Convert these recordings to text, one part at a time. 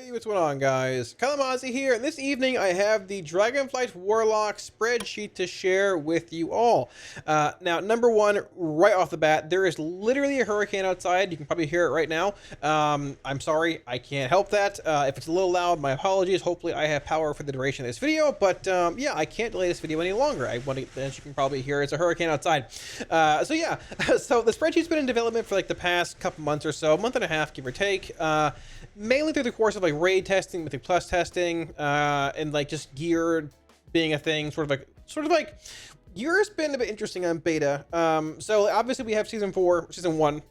Hey, what's going on, guys? Kalamazi here, and this evening I have the Dragonflight Warlock Spreadsheet to share with you all. Now, number one, right off the bat, there is literally a hurricane outside. You can probably hear it right now. I'm sorry, I can't help that. If it's a little loud, my apologies. Hopefully I have power for the duration of this video, but yeah, I can't delay this video any longer. As you can probably hear, it's a hurricane outside. So yeah, so the spreadsheet's been in development for like the past couple months or so, month and a half, give or take. Mainly through the course of like raid testing, Mythic Plus testing, and like just gear being a thing, sort of like gear's been a bit interesting on beta. So obviously we have season 1,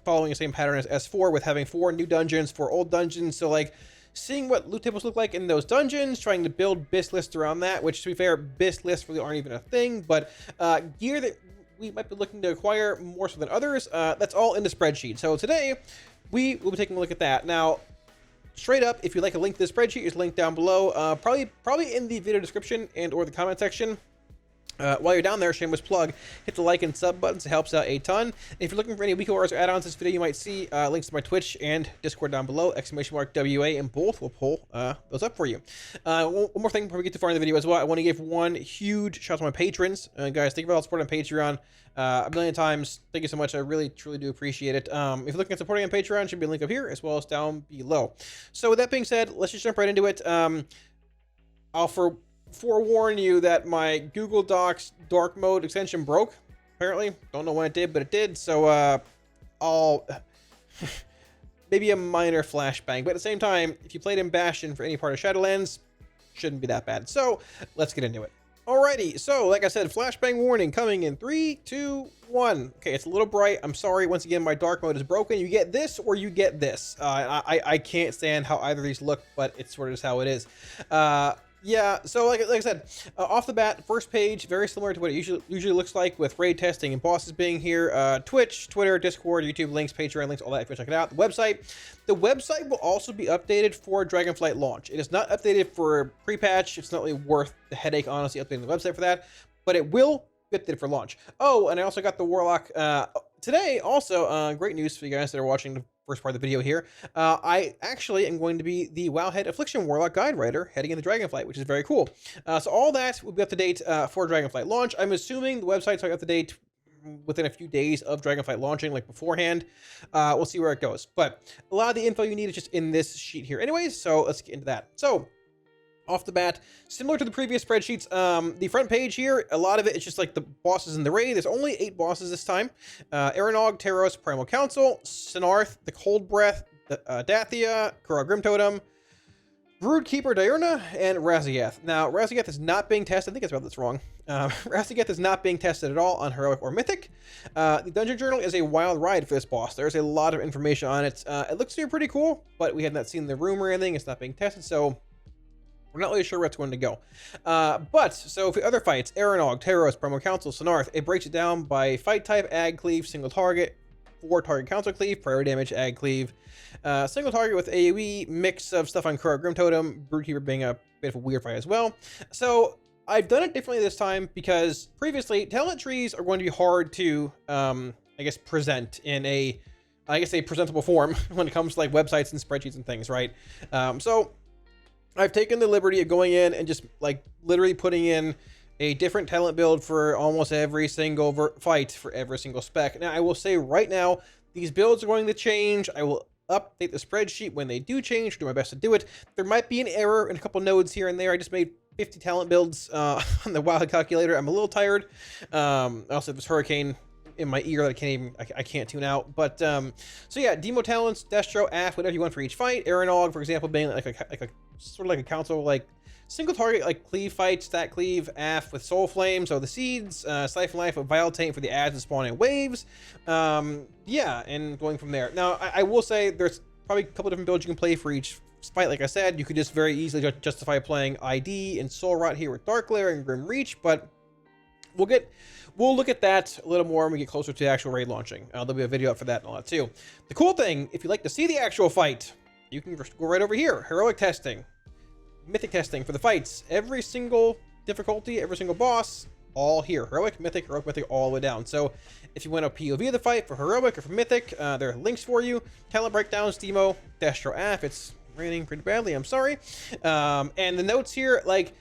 following the same pattern as S4 with having 4 new dungeons, 4 old dungeons. So like seeing what loot tables look like in those dungeons, trying to build BIS lists around that, which to be fair, BIS lists really aren't even a thing, but gear that we might be looking to acquire more so than others, that's all in the spreadsheet. So today we will be taking a look at that. Now, straight up, if you'd like a link to the spreadsheet, it's linked down below, probably in the video description and or the comment section. While you're down there, shameless plug, hit the like and sub buttons. It helps out a ton. And if you're looking for any weekly orders or add-ons to this video, you might see links to my Twitch and Discord down below, !WA, and both will pull those up for you. One more thing before we get too far in the video as well, I want to give one huge shout out to my patrons. Guys, thank you for all the support on Patreon. A million times. Thank you so much. I really, truly do appreciate it. If you're looking at supporting on Patreon, should be a link up here as well as down below. So with that being said, let's just jump right into it. I'll forewarn you that my Google Docs dark mode extension broke. Apparently, don't know when it did, but it did. So I'll maybe a minor flashbang, but at the same time, if you played in Bastion for any part of Shadowlands, shouldn't be that bad. So let's get into it. Alrighty, so like I said, flashbang warning coming in 3, 2, 1. Okay, it's a little bright. I'm sorry. Once again, my dark mode is broken. You get this or you get this. I can't stand how either of these look, but it's sort of just how it is. Yeah, so like I said, off the bat, first page, very similar to what it usually looks like with raid testing and bosses being here. Twitch, Twitter, Discord, YouTube links, Patreon links, all that if you check it out. The website will also be updated for Dragonflight launch. It is not updated for pre-patch. It's not really worth the headache, honestly, updating the website for that, but it will be updated for launch. Oh, and I also got the Warlock today. Also, great news for you guys that are watching the first part of the video here. I actually am going to be the Wowhead Affliction Warlock guide writer heading into Dragonflight, which is very cool. So all that will be up to date for Dragonflight launch. I'm assuming the website's up to date within a few days of Dragonflight launching, like beforehand. We'll see where it goes. But a lot of the info you need is just in this sheet here anyways, so let's get into that. So off the bat, similar to the previous spreadsheets, the front page here, a lot of it is just like the bosses in the raid. There's only 8 bosses this time. Aranog, Teros, Primal Council, Sinarth, the Cold Breath, Dathia, Kura Grim Totem, Broodkeeper Diurna, and Raziath. Now, Raziath is not being tested. I think I spelled this wrong. Raziath is not being tested at all on Heroic or Mythic. The Dungeon Journal is a wild ride for this boss. There's a lot of information on it. It looks to be pretty cool, but we have not seen the room or anything. It's not being tested, so we're not really sure where it's going to go. So for other fights, Aranog, Teros, Primal Council, Sinarth, it breaks it down by fight type, ag cleave, single target, 4 target council cleave, priority damage, ag cleave, single target with AoE, mix of stuff on Kura Grim Totem, Broodkeeper being a bit of a weird fight as well. So I've done it differently this time because previously, talent trees are going to be hard to, I guess, present in a presentable form when it comes to like websites and spreadsheets and things, right? So I've taken the liberty of going in and just like literally putting in a different talent build for almost every single fight for every single spec. Now, I will say right now, these builds are going to change. I will update the spreadsheet when they do change, do my best to do it. There might be an error in a couple nodes here and there. I just made 50 talent builds on the wild calculator. I'm a little tired. Also, this hurricane in my ear that I can't tune out. But so yeah, demo talents, Destro, Af, whatever you want for each fight. Aranog, for example, being like a sort of like a council, like single target, like cleave fight, stat cleave, Af with soul flame. So the seeds, siphon life with vial taint for the ads and spawning waves. Yeah, and going from there. Now I will say there's probably a couple different builds you can play for each fight. Like I said, you could just very easily justify playing ID and Soul Rot here with Dark Lair and Grim Reach, but we'll look at that a little more when we get closer to the actual raid launching. There'll be a video up for that and all that too. The cool thing, if you'd like to see the actual fight, you can go right over here. Heroic testing, Mythic testing for the fights. Every single difficulty, every single boss, all here. Heroic, Mythic, all the way down. So if you want a POV of the fight for Heroic or for Mythic, there are links for you. Talent breakdowns, demo, Destro Af. It's raining pretty badly. I'm sorry. And the notes here, like,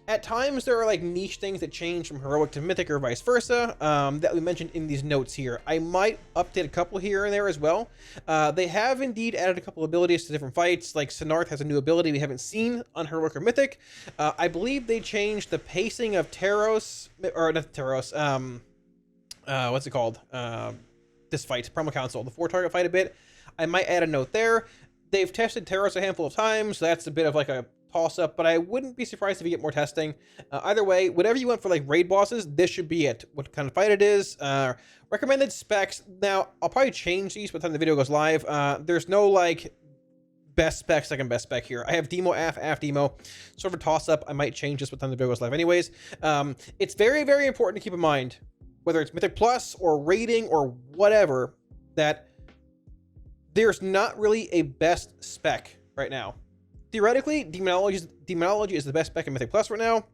at times there are like niche things that change from heroic to mythic or vice versa, that we mentioned in these notes here. I might update a couple here and there as well. They have indeed added a couple abilities to different fights, like Sinarth has a new ability we haven't seen on heroic or mythic. I believe they changed the pacing of Taros, or not Taros, what's it called? This fight, Primal Council, the 4-target fight a bit. I might add a note there. They've tested Taros a handful of times, so that's a bit of like a toss-up, but I wouldn't be surprised if you get more testing. Either way, whatever you want for like raid bosses, this should be it. What kind of fight it is, recommended specs. Now, I'll probably change these by the time the video goes live. There's no like best spec, second best spec here. I have Demo, AF Demo, sort of a toss-up. I might change this by the time the video goes live anyways. It's very, very important to keep in mind, whether it's Mythic Plus or rating or whatever, that there's not really a best spec right now. Theoretically, Demonology is the best spec in Mythic Plus right now,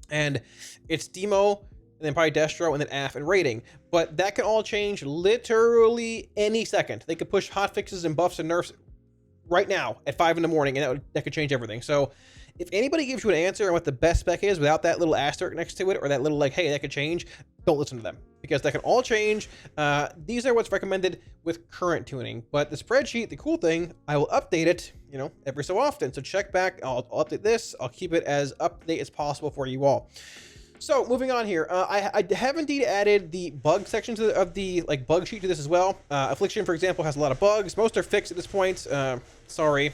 and it's Demo, and then probably Destro, and then AF and rating. But that can all change literally any second. They could push hotfixes and buffs and nerfs right now at 5 in the morning, and that could change everything. So if anybody gives you an answer on what the best spec is without that little asterisk next to it, or that little like, hey, that could change, don't listen to them, because that can all change. These are what's recommended with current tuning. But the spreadsheet, the cool thing, I will update it, you know, every so often. So check back, I'll update this. I'll keep it as up-to-date as possible for you all. So moving on here, I have indeed added the bug section of the like bug sheet to this as well. Affliction, for example, has a lot of bugs. Most are fixed at this point. Sorry.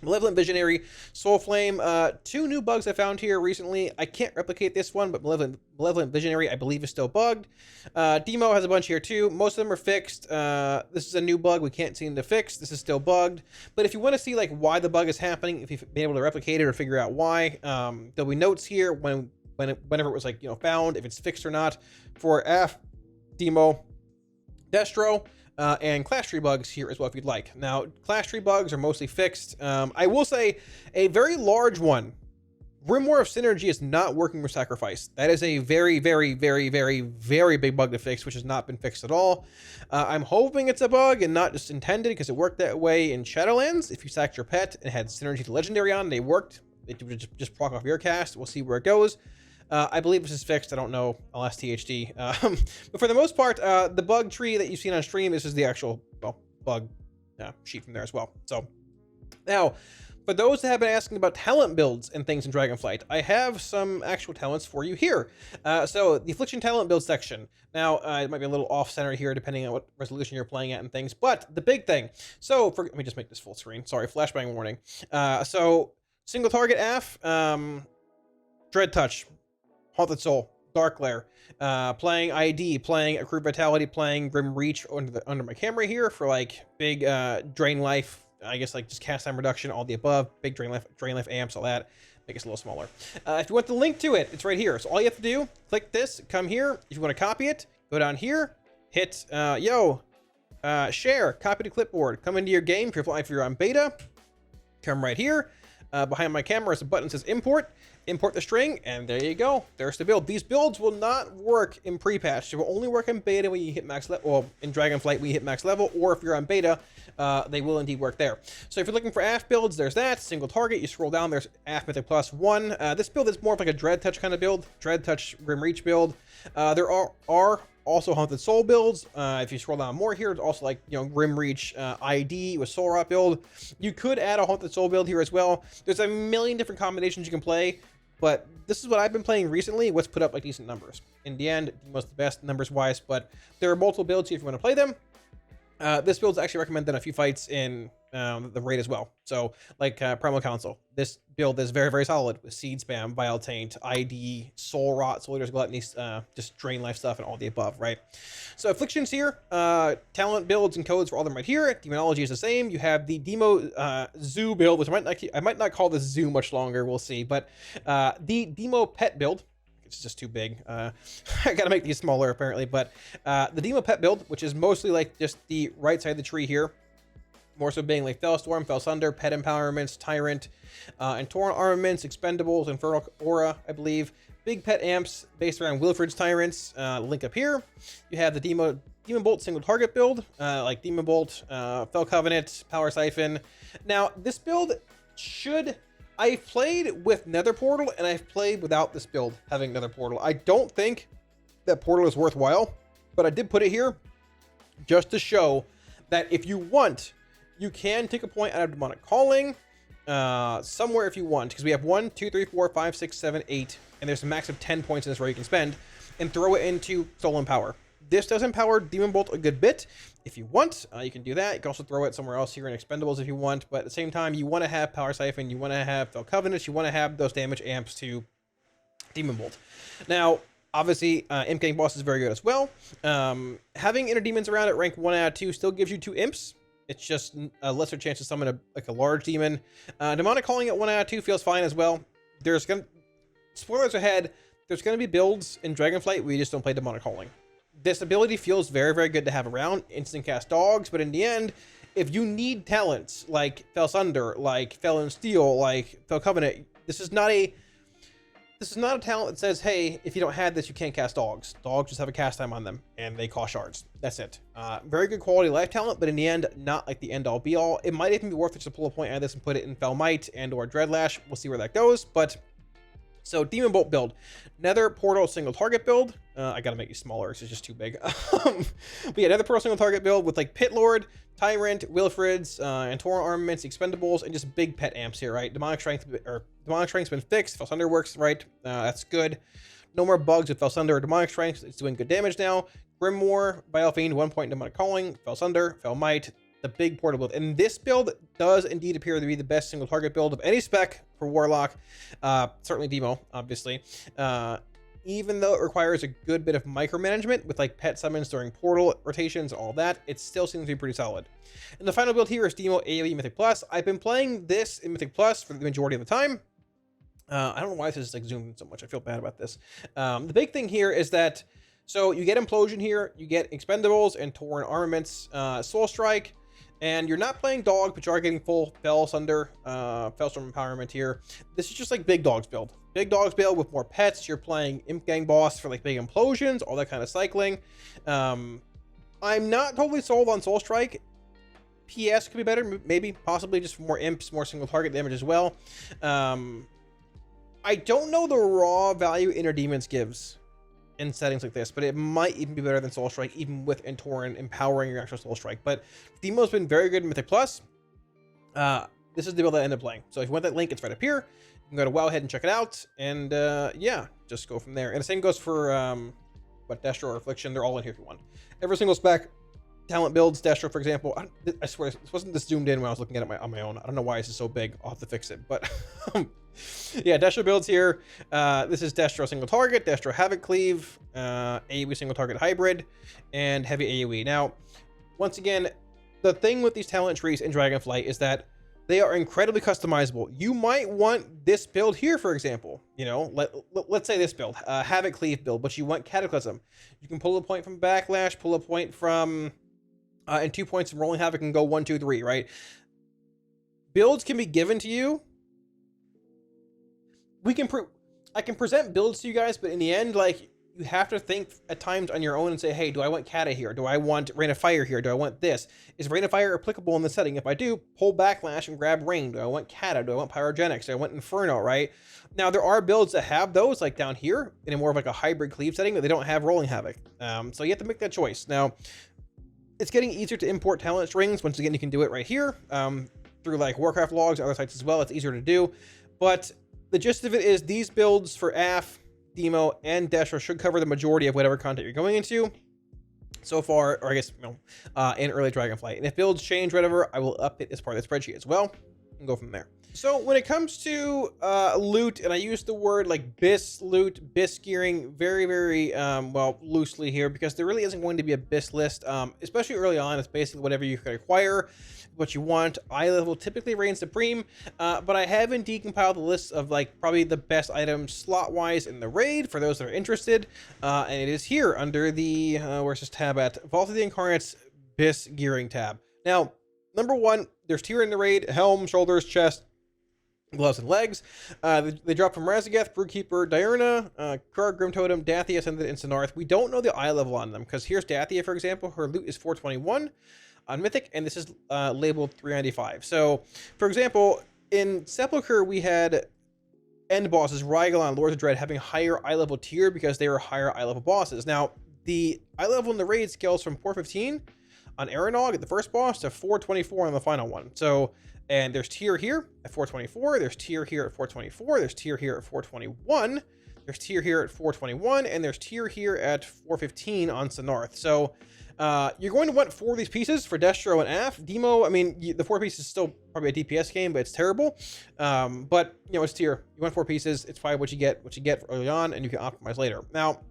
Malevolent Visionary, Soul Flame, 2 new bugs I found here recently. I can't replicate this one, but Malevolent Visionary I believe is still bugged. Demo has a bunch here too. Most of them are fixed. This is a new bug we can't seem to fix. This is still bugged. But if you want to see like why the bug is happening, if you've been able to replicate it or figure out why, there'll be notes here whenever it was like, you know, found, if it's fixed or not, for AF, Demo, Destro, and class tree bugs here as well if you'd like. Now, class tree bugs are mostly fixed. I will say a very large one. Grimoire of Synergy is not working with Sacrifice. That is a very, very, very, very, very big bug to fix, which has not been fixed at all. I'm hoping it's a bug and not just intended, because it worked that way in Shadowlands. If you sacked your pet and had Synergy to Legendary on, they worked. It would just proc off your cast. We'll see where it goes. I believe this is fixed. I don't know. I'll ask THD. But for the most part, the bug tree that you've seen on stream, this is the actual, well, bug sheet from there as well. So now, for those that have been asking about talent builds and things in Dragonflight, I have some actual talents for you here. So the Affliction talent build section. Now, it might be a little off-center here depending on what resolution you're playing at and things, but the big thing. So let me just make this full screen. Sorry, flashbang warning. So single target AF, Dread Touch, Haunted Soul, Dark Lair, playing ID, playing Accrued Vitality, playing Grim Reach under my camera here for like big drain life, I guess like just cast time reduction, all the above, big drain life amps, all that. Make it a little smaller. If you want the link to it, it's right here. So all you have to do, click this, come here. If you want to copy it, go down here, hit share, copy to clipboard, come into your game if you're on beta, come right here. Behind my camera is a button that says import the string, and there you go. There's the build. These builds will not work in pre-patch. They will only work in beta when you hit max level, well, in Dragonflight when you hit max level, or if you're on beta, they will indeed work there. So if you're looking for AF builds, there's that. Single target, you scroll down, there's AF Mythic Plus 1. This build is more of like a Dread Touch kind of build, Dread Touch Grim Reach build. There are also Haunted Soul builds. If you scroll down more here, it's also like, you know, Grim Reach ID with Soul Rot build. You could add a Haunted Soul build here as well. There's a million different combinations you can play, but this is what I've been playing recently. What's put up like decent numbers. In the end, most the best numbers wise, but there are multiple builds if you want to play them. This build's actually recommended in a few fights in the raid as well. So like Primal Council, this build is very, very solid with Seed Spam, Vile Taint, ID, Soul Rot, Soul Eater's Gluttony, just drain life stuff and all the above, right? So Afflictions here, talent builds and codes for all of them right here. Demonology is the same. You have the Demo Zoo build, which I might not call this Zoo much longer, we'll see, but the Demo Pet build, it's just too big. I gotta make these smaller apparently, but the Demo Pet build, which is mostly like just the right side of the tree here, more so being like Fellstorm, Fellsunder, Pet Empowerments, Tyrant, and Torrent Armaments, Expendables, Infernal Aura, I believe. Big Pet Amps based around Wilfred's Tyrants, link up here. You have the Demo Demon Bolt single target build, like Demon Bolt, Fell Covenant, Power Siphon. Now, this build I've played with Nether Portal, and I've played without this build having Nether Portal. I don't think that Portal is worthwhile, but I did put it here just to show that if you want, you can take a point out of Demonic Calling somewhere if you want, because we have 1, 2, 3, 4, 5, 6, 7, 8, and there's a max of 10 points in this where you can spend, and throw it into Stolen Power. This does empower Demon Bolt a good bit. If you want, you can do that. You can also throw it somewhere else here in Expendables if you want, but at the same time, you want to have Power Siphon, you want to have Fell Covenant, you want to have those damage amps to Demon Bolt. Now, obviously, Imp Gang Boss is very good as well. Having Inner Demons around at rank 1 out of 2 still gives you 2 Imps. It's just a lesser chance to summon a large demon. Demonic Calling at 1 out of 2 feels fine as well. Spoilers ahead, there's going to be builds in Dragonflight where you just don't play Demonic Calling. This ability feels very, very good to have around. Instant cast dogs, but in the end, if you need talents like Fell Sunder, like Fell and Steel, like Fell Covenant, this is not a talent that says, hey, if you don't have this, you can't cast dogs. Dogs just have a cast time on them, and they cost shards. That's it. Very good quality life talent, but in the end, not like the end-all, be-all. It might even be worth it to pull a point out of this and put it in Fell Might and or Dreadlash. We'll see where that goes, but... So, Demon Bolt build. Nether Portal single target build. I gotta make you smaller, it's just too big. But yeah, Nether Portal single target build with like Pit Lord, Tyrant, Wilfrids, and Tauren Armaments, Expendables, and just big pet amps here, right? Demonic Strength's been fixed. Fell Sunder works, right? That's good. No more bugs with Fell Sunder or Demonic Strength. It's doing good damage now. Grimoire, Bile-Fiend, 1 point Demonic Calling, Fell Sunder, Fell Might, the big portal build. And this build does indeed appear to be the best single target build of any spec for Warlock. Certainly Demo, obviously. Even though it requires a good bit of micromanagement with like pet summons during portal rotations, all that, it still seems to be pretty solid. And the final build here is Demo AoE Mythic Plus. I've been playing this in Mythic Plus for the majority of the time. I don't know why this is like zoomed in so much. I feel bad about this. The big thing here is that, so you get Implosion here, you get Expendables and Tauren Armaments, Soul Strike, and you're not playing Dog, but you are getting full Fell Sunder, Fellstorm Empowerment here. This is just like Big Dogs build. Big Dogs build with more pets. You're playing Imp Gang Boss for like big implosions, all that kind of cycling. I'm not totally sold on Soul Strike. PS could be better, maybe, possibly just for more imps, more single target damage as well. I don't know the raw value Inner Demons gives in settings like this, but it might even be better than Soul Strike, even with Tauren empowering your actual Soul Strike. But Demo's been very good in Mythic Plus. This is the build I end up playing. So if you want that link, it's right up here. You can go to Wowhead and check it out, and yeah, just go from there. And the same goes for Destro or Affliction. They're all in here if you want. Every single spec, talent builds, Destro, for example. I swear, this wasn't this zoomed in when I was looking at it on my own. I don't know why this is so big. I'll have to fix it, but yeah, Destro builds here. This is Destro single target, Destro Havoc Cleave, AoE single target hybrid, and heavy AoE. Now, once again, the thing with these talent trees in Dragonflight is that they are incredibly customizable. You might want this build here, for example. You know, let's say this build, Havoc Cleave build, but you want Cataclysm. You can pull a point from Backlash, pull a point from, and 2 points from Rolling Havoc and go 1, 2, 3, right? Builds can be given to you. I can present builds to you guys, but in the end, like, you have to think at times on your own and say, hey, do I want Kata here? Do I want Rain of Fire here? Do I want this? Is Rain of Fire applicable in the setting? If I do, pull Backlash and grab Rain. Do I want Kata? Do I want Pyrogenics? Do I want Inferno, right? Now, there are builds that have those, like down here, in a more of like a hybrid cleave setting, but they don't have Rolling Havoc. So you have to make that choice. Now, it's getting easier to import talent strings. Once again, you can do it right here through like Warcraft logs and other sites as well. It's easier to do. But the gist of it is these builds for AF, Demo, and Destro should cover the majority of whatever content you're going into so far, or I guess, you know, in early Dragonflight. And if builds change, whatever, I will update this part of the spreadsheet as well and go from there. So when it comes to loot, and I use the word like BIS loot, BIS gearing very, very, well, loosely here, because there really isn't going to be a BIS list, especially early on. It's basically whatever you can acquire, what you want. Eye level typically reigns supreme, but I have indeed compiled a list of like probably the best items slot-wise in the raid for those that are interested, and it is here under the, where's this tab at? Vault of the Incarnate's BIS gearing tab. Now, number one, there's tier in the raid, helm, shoulders, chest, gloves and legs. They drop from Razageth, Broodkeeper, Diurna, Kurag, Grim Totem, Dathia, and Sinarth. We don't know the eye level on them because here's Dathia, for example. Her loot is 421 on Mythic, and this is labeled 395. So, for example, in Sepulchre, we had end bosses, Rygalon, Lords of Dread, having higher eye level tier because they were higher eye level bosses. Now, the eye level in the raid scales from 415 on Aranog at the first boss to 424 on the final one. So, and there's tier here at 424, there's tier here at 424, there's tier here at 421, there's tier here at 421, and there's tier here at 415 on Sinarth. So, you're going to want 4 of these pieces for Destro and Af. Demo, I mean, the 4 pieces is still probably a DPS game, but it's terrible. But, you know, it's tier. You want 4 pieces. It's probably what you get early on, and you can optimize later. Now,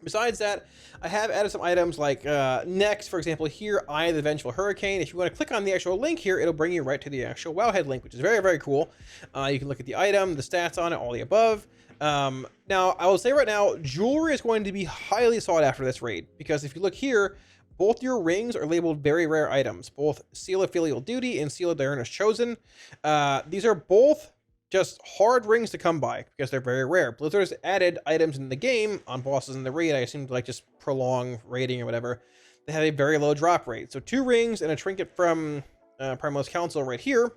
besides that, I have added some items like next, for example, here, Eye of the Vengeful Hurricane. If you want to click on the actual link here, it'll bring you right to the actual Wowhead link, which is very, very cool. You can look at the item, the stats on it, all the above. Now, I will say right now, jewelry is going to be highly sought after this raid, because if you look here, both your rings are labeled very rare items, both Seal of Filial Duty and Seal of Diurna's Chosen. These are both just hard rings to come by because they're very rare. Blizzard has added items in the game on bosses in the raid, I assume to like just prolong raiding or whatever. They have a very low drop rate. So 2 rings and a trinket from Primalist Council right here,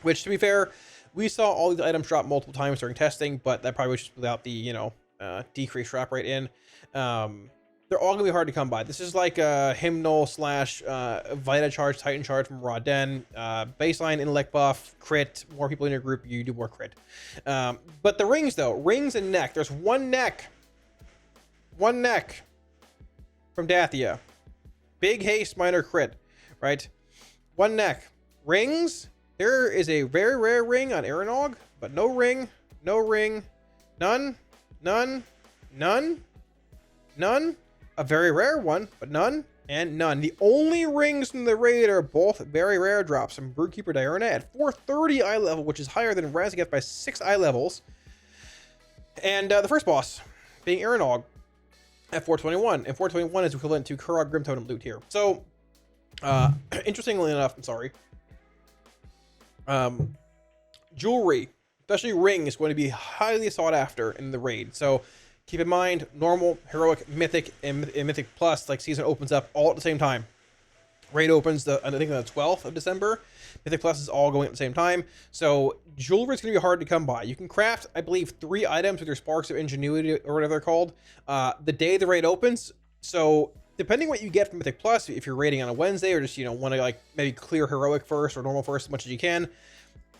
which, to be fair, we saw all these items drop multiple times during testing, but that probably was just without the, you know, decreased drop rate in. They're all gonna be hard to come by. This is like a Hymnal / Vita Charge, Titan Charge from Raw Den. Baseline intellect buff, crit. More people in your group, you do more crit. But the rings though, rings and neck. There's one neck from Dathia. Big haste, minor crit, right? One neck. Rings. There is a very rare ring on Aranog, but no ring, none. A very rare one, but none, and none. The only rings in the raid are both very rare drops from Broodkeeper Diurna at 430 eye level, which is higher than Razageth by 6 eye levels. And the first boss being Aranog at 421, and 421 is equivalent to Kurog Grim Totem loot here. So, interestingly enough, I'm sorry. Jewelry, especially ring, is going to be highly sought after in the raid. So keep in mind, normal, heroic, mythic, and mythic plus, like, season opens up all at the same time. Raid opens I think on the 12th of December. Mythic plus is all going at the same time. So jewelry is going to be hard to come by. You can craft, I believe, 3 items with your Sparks of Ingenuity or whatever they're called the day the raid opens. So depending what you get from Mythic Plus, if you're raiding on a Wednesday or just, you know, want to like maybe clear heroic first or normal first as much as you can,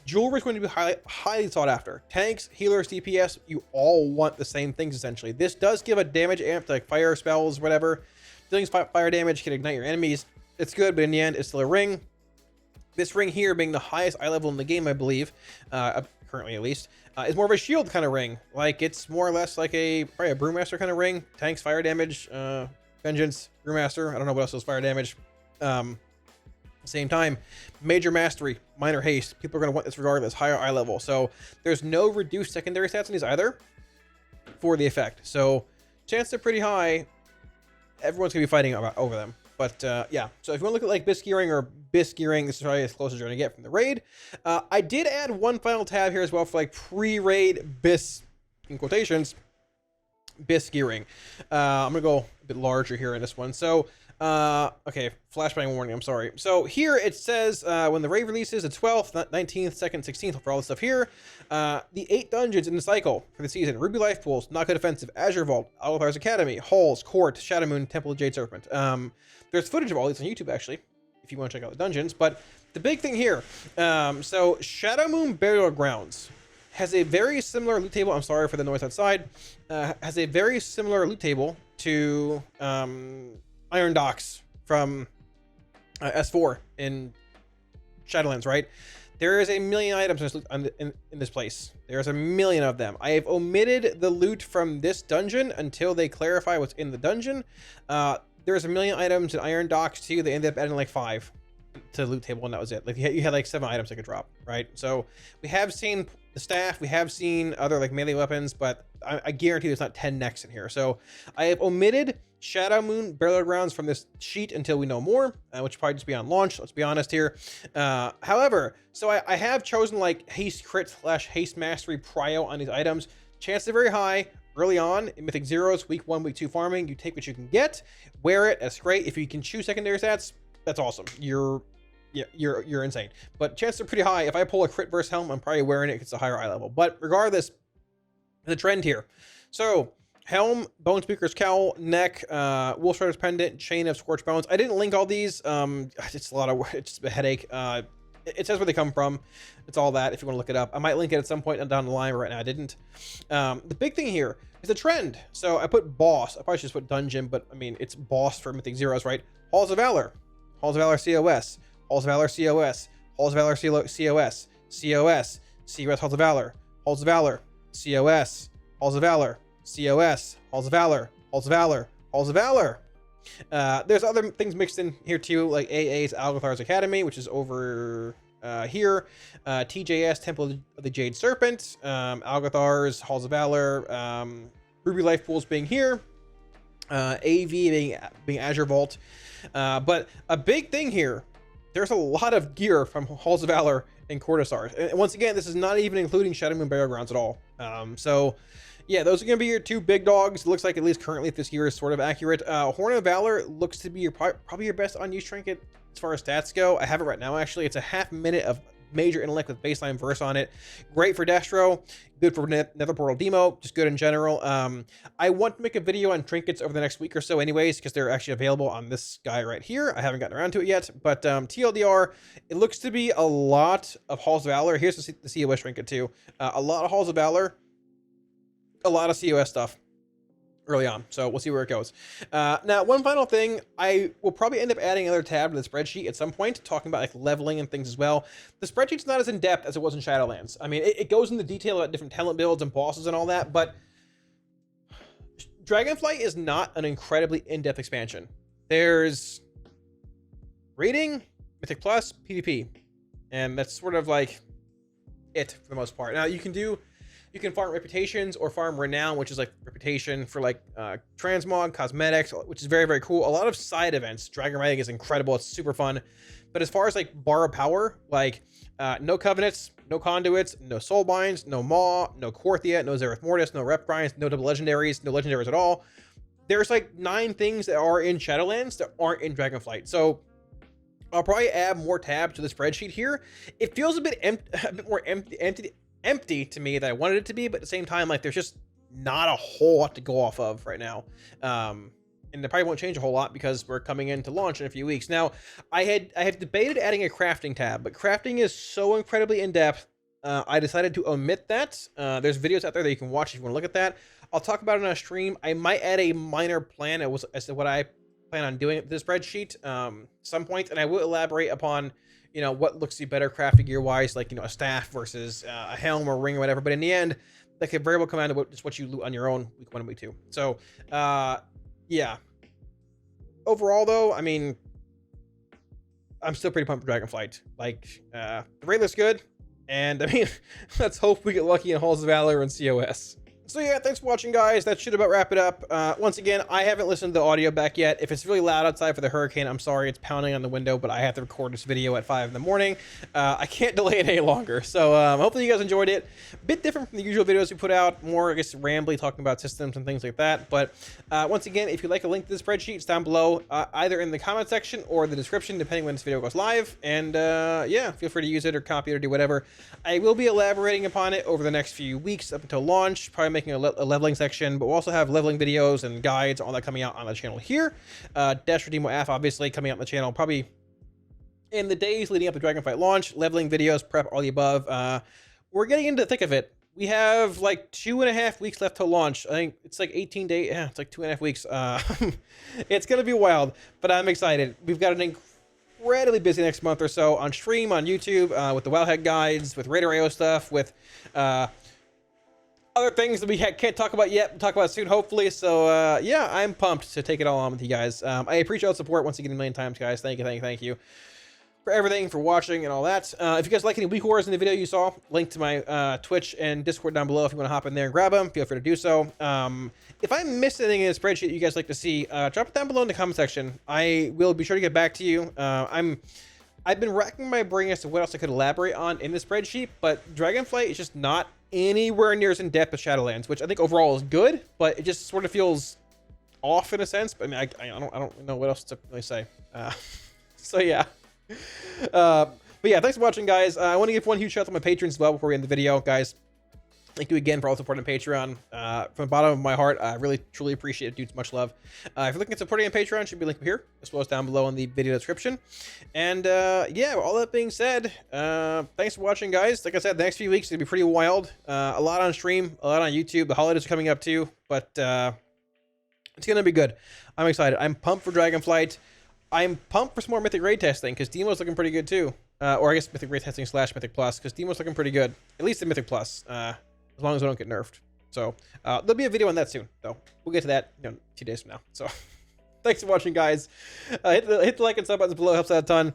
jewelry is going to be highly sought after. Tanks, healers, DPS, you all want the same things essentially. This does give a damage amp to like fire spells, whatever. Dealing fire damage can ignite your enemies. It's good, but in the end, it's still a ring. This ring here, being the highest eye level in the game, I believe, currently at least, is more of a shield kind of ring. Like, it's more or less like probably a Brewmaster kind of ring. Tanks, fire damage, Vengeance, Brewmaster. I don't know what else does fire damage. Same time, major mastery, minor haste. People are going to want this regardless, higher eye level. So there's no reduced secondary stats on these either for the effect. So chances are pretty high. Everyone's going to be fighting over them. But yeah, so if you want to look at like Bisque gearing or Bisque gearing, this is probably as close as you're going to get from the raid. I did add one final tab here as well for like pre-raid Bisque, in quotations, Bisque gearing. I'm going to go a bit larger here in this one. So, okay, flashbang warning, I'm sorry. So here it says when the raid releases, the 12th, 19th, 2nd, 16th, for all this stuff here, the 8 dungeons in the cycle for the season: Ruby Life Pools, Naka Defensive, Azure Vault, Alvar's Academy, Halls, Court, Shadow Moon, Temple of Jade Serpent. There's footage of all these on YouTube, actually, if you want to check out the dungeons. But the big thing here, so Shadow Moon Burial Grounds has a very similar loot table. I'm sorry for the noise outside. Has a very similar loot table to Iron Docks from S4 in Shadowlands, right? There is a million items in this place. There's a million of them. I have omitted the loot from this dungeon until they clarify what's in the dungeon. There's a million items in Iron Docks too. They ended up adding like 5. to the loot table, and that was it. Like you had like 7 items that could drop, right? So we have seen the staff, we have seen other like melee weapons, but I guarantee there's not 10 necks in here. So I have omitted Shadow Moon barrel rounds from this sheet until we know more, which will probably just be on launch. Let's be honest here. However, so I have chosen like haste crit / haste mastery prio on these items. Chances are very high early on in Mythic Zeros, week 1, week 2 farming. You take what you can get, wear it. That's great. If you can choose secondary stats, that's awesome. You're insane. But chances are pretty high. If I pull a crit versus helm, I'm probably wearing it. It's a higher eye level. But regardless, the trend here. So helm, bone speaker's cowl, neck, wolf strider's pendant, chain of scorched bones. I didn't link all these. It's a lot of work. It's just a headache. It says where they come from. It's all that if you want to look it up. I might link it at some point down the line. Right now I didn't. The big thing here is the trend. So I put boss. I probably should just put dungeon, but I mean it's boss for Mythic Zeros, right? Halls of Valor. Halls of Valor COS. Halls of Valor COS. Halls of Valor COS. COS. COS Halls of Valor. Halls of Valor. COS. Halls of Valor. COS. Halls of Valor. Halls of Valor. Halls of Valor. There's other things mixed in here too, like AA's Algothar's Academy, which is over here. TJS Temple of the Jade Serpent. Algothar's Halls of Valor. Ruby Life Pools being here. AV being Azure Vault. But a big thing here, there's a lot of gear from Halls of Valor and Cortazars. And once again, this is not even including Shadow Moon Burial Grounds at all. So yeah, those are going to be your 2 big dogs. It looks like, at least currently, if this gear is sort of accurate. Horn of Valor looks to be your probably your best unused trinket as far as stats go. I have it right now, actually. It's a half minute of major intellect with baseline verse on it. Great for Destro. Good for Nether Portal Demo. Just good in general. I want to make a video on trinkets over the next week or so anyways, because they're actually available on this guy right here. I haven't gotten around to it yet. But TLDR, it looks to be a lot of Halls of Valor. Here's the COS trinket too. A lot of Halls of Valor. A lot of COS stuff early on, so we'll see where it goes. Now, one final thing, I will probably end up adding another tab to the spreadsheet at some point, talking about like leveling and things as well. The spreadsheet's not as in depth as it was in Shadowlands. I mean, it goes into detail about different talent builds and bosses and all that, but Dragonflight is not an incredibly in-depth expansion. There's raiding, Mythic Plus, PvP, and that's sort of like it for the most part. Now, you can farm reputations or farm renown, which is like reputation for like transmog, cosmetics, which is very, very cool. A lot of side events. Dragon riding is incredible. It's super fun. But as far as like borrow power, like no covenants, no conduits, no soul binds, no maw, no Korthia, no Zereth Mortis, no rep grinds, no double legendaries, no legendaries at all. There's like 9 things that are in Shadowlands that aren't in Dragonflight. So I'll probably add more tabs to the spreadsheet here. It feels a bit more empty to me than I wanted it to be, but at the same time, like there's just not a whole lot to go off of right now. And it probably won't change a whole lot because we're coming into launch in a few weeks. Now, I have debated adding a crafting tab, but crafting is so incredibly in-depth, I decided to omit that. There's videos out there that you can watch if you want to look at that. I'll talk about it on a stream. I might add a minor plan as to what I plan on doing with this spreadsheet some point, and I will elaborate upon what looks to be better crafting gear wise, like a staff versus a helm or ring or whatever. But in the end, that could very well come down to just what you loot on your own week 1 and week 2. So yeah, overall though, I mean, I'm still pretty pumped for Dragonflight. Like the raid looks good, and I mean, let's hope we get lucky in Halls of Valor and COS. So yeah, thanks for watching, guys. That should about wrap it up. Once again, I haven't listened to the audio back yet. If it's really loud outside for the hurricane, I'm sorry. It's pounding on the window, but I have to record this video at 5 in the morning. I can't delay it any longer. So hopefully you guys enjoyed it. Bit different from the usual videos we put out. More, I guess, rambly, talking about systems and things like that. But once again, if you'd like a link to the spreadsheet, it's down below, either in the comment section or the description, depending when this video goes live. And yeah, feel free to use it or copy it or do whatever. I will be elaborating upon it over the next few weeks up until launch, probably making a leveling section, but we'll also have leveling videos and guides, all that coming out on the channel here. Dash Demo F obviously coming out on the channel probably in the days leading up to Dragonflight launch. Leveling videos, prep, all the above. We're getting into the thick of it. We have like 2.5 weeks left to launch. I think it's like 18 days. Yeah, it's like 2.5 weeks. It's gonna be wild, but I'm excited. We've got an incredibly busy next month or so on stream, on YouTube, with the Wildhead guides, with Raider AO stuff, with other things that we can't talk about yet. We'll talk about soon, hopefully. So yeah, I'm pumped to take it all on with you guys. I appreciate all the support once again a million times, guys. Thank you. for everything, for watching, and all that. If you guys like any weak horrors in the video you saw, link to my Twitch and Discord down below if you want to hop in there and grab them. Feel free to do so. If I missed anything in the spreadsheet you guys like to see, drop it down below in the comment section. I will be sure to get back to you. I've been racking my brain as to what else I could elaborate on in the spreadsheet, but Dragonflight is just not anywhere near as in depth as Shadowlands, which I think overall is good, but it just sort of feels off in a sense. But I mean, I don't know what else to really say. So yeah. But yeah, thanks for watching, guys. I want to give one huge shout out to my patrons as well before we end the video, guys. Thank you again for all supporting Patreon. From the bottom of my heart, I really, truly appreciate it, dudes. Much love. If you're looking at supporting on Patreon, should be linked here, as well as down below in the video description. And yeah, with all that being said, thanks for watching, guys. Like I said, the next few weeks are going to be pretty wild. A lot on stream, a lot on YouTube. The holidays are coming up too, but it's going to be good. I'm excited. I'm pumped for Dragonflight. I'm pumped for some more Mythic Raid testing, because Demo's looking pretty good too. Or I guess Mythic Raid testing / Mythic Plus, because Demo's looking pretty good. At least in Mythic Plus, as long as I don't get nerfed. So, there'll be a video on that soon, though. We'll get to that, 2 days from now. So, thanks for watching, guys. Hit the like and sub buttons below. Helps out a ton.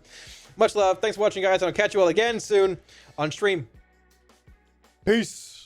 Much love. Thanks for watching, guys. And I'll catch you all again soon on stream. Peace.